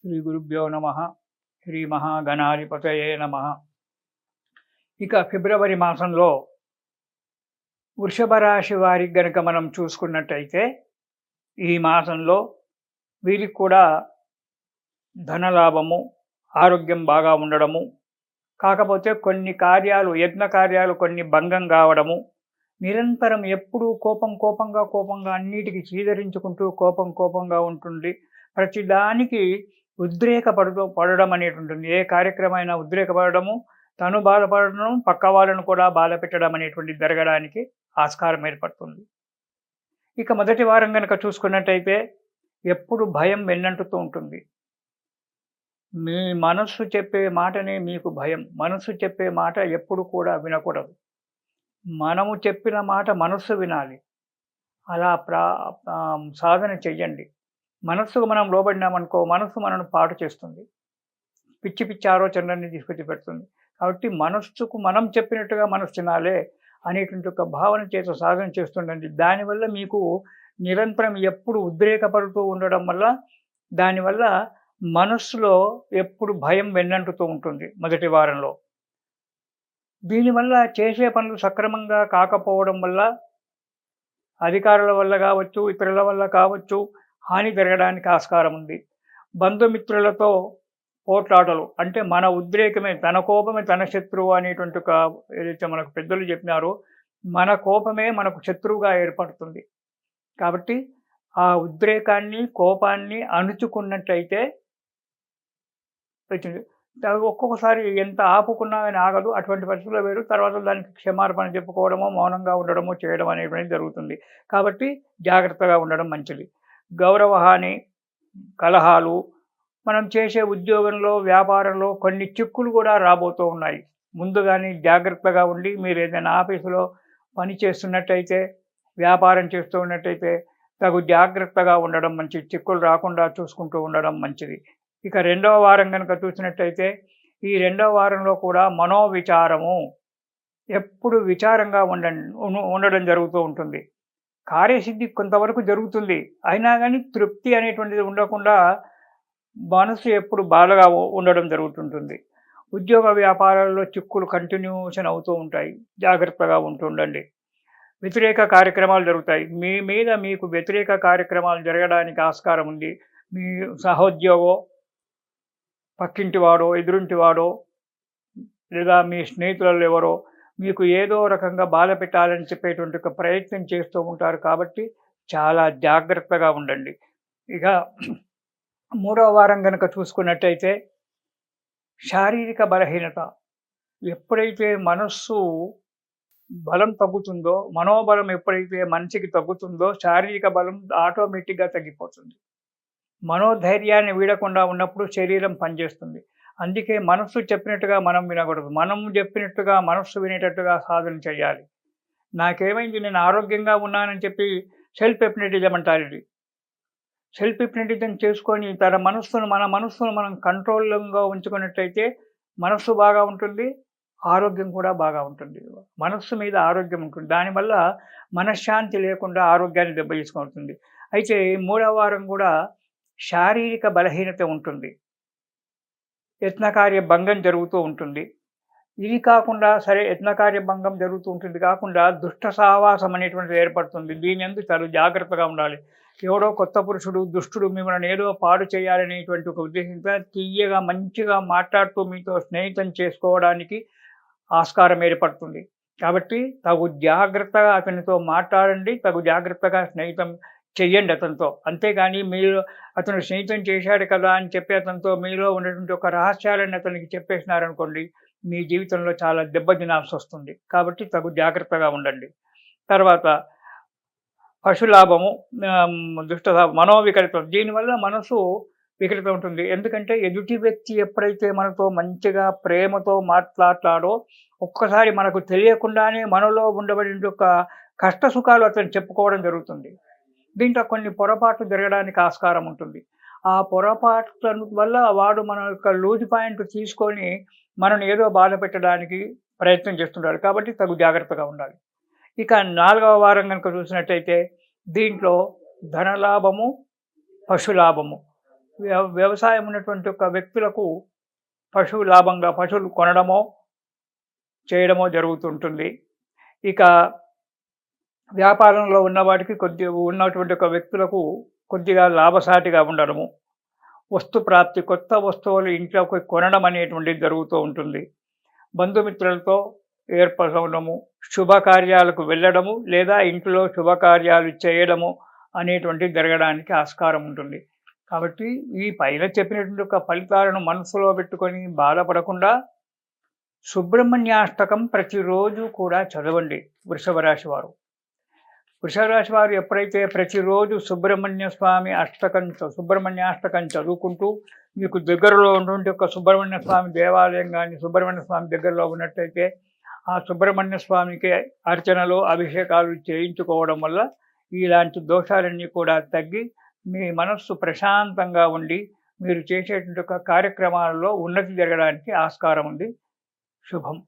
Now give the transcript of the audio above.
శ్రీ గురుభ్యో నమ. శ్రీ మహాగణాధిపతయే నమ. ఇక ఫిబ్రవరి మాసంలో వృషభ రాశి వారికి గనక మనం చూసుకున్నట్టయితే ఈ మాసంలో వీరికి కూడా ధనలాభము, ఆరోగ్యం బాగా ఉండడము, కాకపోతే కొన్ని కార్యాలు, యజ్ఞ కార్యాలు కొన్ని భంగం కావడము, నిరంతరం ఎప్పుడూ కోపంగా అన్నిటికీ చీదరించుకుంటూ కోపంగా ఉంటుంది. ప్రతిదానికి పడడం అనేటువంటిది. ఏ కార్యక్రమైనా ఉద్రేకపడము, తను బాధపడడం, పక్క వాళ్ళను కూడా బాధ పెట్టడం అనేటువంటిది జరగడానికి ఆస్కారం ఏర్పడుతుంది. ఇక మొదటి వారం కనుక చూసుకున్నట్టయితే ఎప్పుడు భయం వెన్నంటుతూ ఉంటుంది. మీ మనస్సు చెప్పే మాటనే మీకు భయం. మనస్సు చెప్పే మాట ఎప్పుడు కూడా వినకూడదు. మనము చెప్పిన మాట మనస్సు వినాలి. అలా సాధన చెయ్యండి. మనస్సుకు మనం లోబడినామనుకో, మనస్సు మనను పాటు చేస్తుంది, పిచ్చి ఆలోచనలన్నీ తీసుకొచ్చి పెడుతుంది. కాబట్టి మనస్సుకు మనం చెప్పినట్టుగా మనస్సు తినాలే అనేటువంటి ఒక భావన చేత సాధన చేస్తుండండి. దానివల్ల మీకు నిరంతరం ఎప్పుడు ఉద్రేకపడుతూ ఉండడం వల్ల దానివల్ల మనస్సులో ఎప్పుడు భయం వెన్నంటుతూ ఉంటుంది మొదటి వారంలో. దీనివల్ల చేసే పనులు సక్రమంగా కాకపోవడం వల్ల, అధికారుల వల్ల కావచ్చు, ఇతరుల వల్ల కావచ్చు, హాని జరగడానికి ఆస్కారం ఉంది. బంధుమిత్రులతో పోట్లాటలు, అంటే మన ఉద్రేకమే, తన కోపమే తన శత్రువు అనేటువంటి ఒక ఏదైతే మనకు పెద్దలు చెప్పినారో, మన కోపమే మనకు శత్రువుగా ఏర్పడుతుంది. కాబట్టి ఆ ఉద్రేకాన్ని, కోపాన్ని అణుచుకున్నట్లయితే ఒక్కొక్కసారి ఎంత ఆపుకున్నా కానీ ఆగదు. అటువంటి పరిస్థితుల్లో వేరు. తర్వాత దానికి క్షమార్పణ చెప్పుకోవడమో, మౌనంగా ఉండడమో చేయడం అనేటువంటిది జరుగుతుంది. కాబట్టి జాగ్రత్తగా ఉండడం మంచిది. గౌరవహాని, కలహాలు, మనం చేసే ఉద్యోగంలో, వ్యాపారంలో కొన్ని చిక్కులు కూడా రాబోతూ ఉన్నాయి. ముందుగానే జాగ్రత్తగా ఉండి, మీరు ఏదైనా ఆఫీసులో పని చేస్తున్నట్టయితే, వ్యాపారం చేస్తూ ఉన్నట్టయితే తగు జాగ్రత్తగా ఉండడం మంచిది. చిక్కులు రాకుండా చూసుకుంటూ ఉండడం మంచిది. ఇక రెండవ వారం కనుక చూసినట్టయితే ఈ రెండవ వారంలో కూడా మనోవిచారము, ఎప్పుడు విచారంగా ఉండడం జరుగుతూ ఉంటుంది. కార్యసిద్ధి కొంతవరకు జరుగుతుంది, అయినా కానీ తృప్తి అనేటువంటిది ఉండకుండా మనసు ఎప్పుడు బాధగా ఉండడం జరుగుతుంటుంది. ఉద్యోగ వ్యాపారాల్లో చిక్కులు కంటిన్యూషన్ అవుతూ ఉంటాయి. జాగ్రత్తగా ఉంటుండండి. వ్యతిరేక కార్యక్రమాలు జరుగుతాయి. మీ మీద మీకు వ్యతిరేక కార్యక్రమాలు జరగడానికి ఆస్కారం ఉంది. మీ సహోద్యోగో, పక్కింటి వాడో, ఎదురింటి వాడో, లేదా మీ స్నేహితులలో ఎవరో మీకు ఏదో రకంగా బాధ పెట్టాలని చెప్పేటువంటి ఒక ప్రయత్నం చేస్తూ ఉంటారు. కాబట్టి చాలా జాగ్రత్తగా ఉండండి. ఇక మూడవ వారం కనుక చూసుకున్నట్టయితే శారీరక బలహీనత. ఎప్పుడైతే మనస్సు బలం తగ్గుతుందో, మనోబలం ఎప్పుడైతే మనిషికి తగ్గుతుందో శారీరక బలం ఆటోమేటిక్గా తగ్గిపోతుంది. మనోధైర్యాన్ని వీడకుండా ఉన్నప్పుడు శరీరం పనిచేస్తుంది. అందుకే మనస్సు చెప్పినట్టుగా మనం వినకూడదు. మనం చెప్పినట్టుగా మనస్సు వినేటట్టుగా సాధన చేయాలి. నాకేమైంది, నేను ఆరోగ్యంగా ఉన్నానని చెప్పి సెల్ఫ్ హిప్నటిజం అంటారు. ఇది సెల్ఫ్ హిప్నటిజం చేసుకొని మన మనస్సును మనం కంట్రోల్గా ఉంచుకున్నట్టయితే మనస్సు బాగా ఉంటుంది, ఆరోగ్యం కూడా బాగా ఉంటుంది. మనస్సు మీద ఆరోగ్యం ఉంటుంది. దానివల్ల మనశ్శాంతి లేకుండా ఆరోగ్యాన్ని దెబ్బతీసుకుంటుంది. అయితే మూడవ వారం కూడా శారీరక బలహీనత ఉంటుంది. యత్నకార్య భంగం జరుగుతూ ఉంటుంది. ఇది కాకుండా యత్నకార్య భంగం జరుగుతూ ఉంటుంది కాకుండా దుష్ట సహవాసం అనేటువంటిది ఏర్పడుతుంది. దీని యందు చాలా జాగ్రత్తగా ఉండాలి. ఎవడో కొత్త పురుషుడు, దుష్టుడు మిమ్మల్ని ఏదో పాడు చేయాలనేటువంటి ఒక ఉద్దేశంతో తీయగా మంచిగా మాట్లాడుతూ మీతో స్నేహితం చేసుకోవడానికి ఆస్కారం ఏర్పడుతుంది. కాబట్టి తగు జాగ్రత్తగా అతనితో మాట్లాడండి, తగు జాగ్రత్తగా స్నేహితం చెయ్యండి అతనితో. అంతేగాని మీరు అతను స్నేహితం చేశాడు కదా అని చెప్పి అతనితో మీలో ఉన్నటువంటి ఒక రహస్యాలను అతనికి చెప్పేసినారనుకోండి, మీ జీవితంలో చాలా దెబ్బతినాల్సి వస్తుంది. కాబట్టి తగు జాగ్రత్తగా ఉండండి. తర్వాత పశులాభము, మనోవికలితం. దీనివల్ల మనసు వికలితం ఉంటుంది. ఎందుకంటే ఎదుటి వ్యక్తి ఎప్పుడైతే మనతో మంచిగా ప్రేమతో మాట్లాడతాడో, ఒక్కసారి మనకు తెలియకుండానే మనలో ఉండబడిన ఒక కష్ట సుఖాలు అతను చెప్పుకోవడం జరుగుతుంది. దీంట్లో కొన్ని పొరపాట్లు జరగడానికి ఆస్కారం ఉంటుంది. ఆ పొరపాట్ల వల్ల వాడు మన యొక్క లూజ్ పాయింట్ తీసుకొని మనల్ని ఏదో బాధ పెట్టడానికి ప్రయత్నం చేస్తుంటాడు. కాబట్టి తగు జాగ్రత్తగా ఉండాలి. ఇక నాలుగవ వారం కనుక చూసినట్టయితే దీంట్లో ధనలాభము, పశులాభము వ్యవసాయం ఉన్నటువంటి యొక్క వ్యక్తులకు లాభంగా పశువులు కొనడమో, చేయడమో జరుగుతుంటుంది. ఇక వ్యాపారంలో ఉన్నవాటికి ఉన్నటువంటి ఒక వ్యక్తులకు కొద్దిగా లాభసాటిగా ఉండడము, వస్తు ప్రాప్తి, కొత్త వస్తువులు ఇంట్లోకి కొనడం అనేటువంటిది జరుగుతూ ఉంటుంది. బంధుమిత్రులతో ఏర్పడము, శుభకార్యాలకు వెళ్ళడము లేదా ఇంట్లో శుభకార్యాలు చేయడము అనేటువంటిది జరగడానికి ఆస్కారం ఉంటుంది. కాబట్టి ఈ పైన చెప్పినటువంటి ఒక ఫలితాలను మనసులో పెట్టుకొని బాధపడకుండా సుబ్రహ్మణ్యాష్టకం ప్రతిరోజు కూడా చదవండి. వృషభ రాశి వారు ఎప్పుడైతే ప్రతిరోజు సుబ్రహ్మణ్యాష్టకం చదువుకుంటూ మీకు దగ్గరలో ఉన్నటువంటి ఒక సుబ్రహ్మణ్య స్వామి దేవాలయం కానీ, సుబ్రహ్మణ్య స్వామి దగ్గరలో ఉన్నట్టయితే ఆ సుబ్రహ్మణ్య స్వామికి అర్చనలు, అభిషేకాలు చేయించుకోవడం వల్ల ఇలాంటి దోషాలన్నీ కూడా తగ్గి మీ మనస్సు ప్రశాంతంగా ఉండి మీరు చేసేటువంటి ఒక కార్యక్రమాలలో ఉన్నతి జరగడానికి ఆస్కారం ఉంది. శుభం.